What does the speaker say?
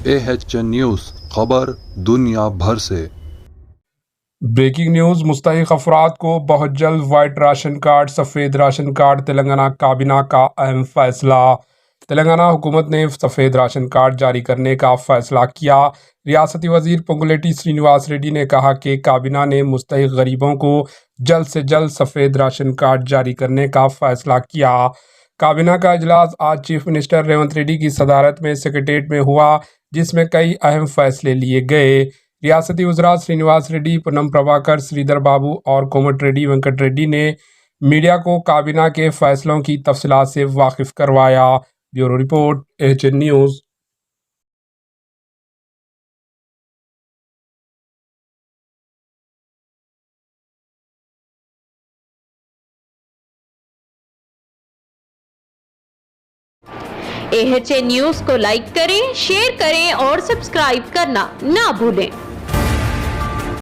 AHN news खबर दुनिया भर से। Breaking news. मुस्तहिक अफराद को बहुत जल्द वाइट राशन कार्ड, सफ़ेद राशन कार्ड। तेलंगाना काबीना का अहम फैसला। तेलंगाना हुकूमत ने सफ़ेद राशन कार्ड जारी करने का फैसला किया। रियासती वजीर पोंगुलेटी श्रीनिवास रेड्डी ने कहा कि काबीना ने मुस्तहिक गरीबों को जल्द से जल्द सफ़ेद राशन कार्ड जारी करने का फैसला किया। काबीना का इजलास आज चीफ मिनिस्टर रेवंत रेड्डी की सदारत में सेक्रेटेरिएट में हुआ, जिसमें कई अहम फैसले लिए गए। रियासती वज़रा श्रीनिवास रेड्डी, पूनम प्रभाकर, श्रीधर बाबू और कोमट रेड्डी वेंकट रेड्डी ने मीडिया को काबीना के फैसलों की तफसीलात से वाकिफ करवाया। Bureau report, AHN news. AHN news को लाइक करें, शेयर करें और सब्सक्राइब करना ना भूलें।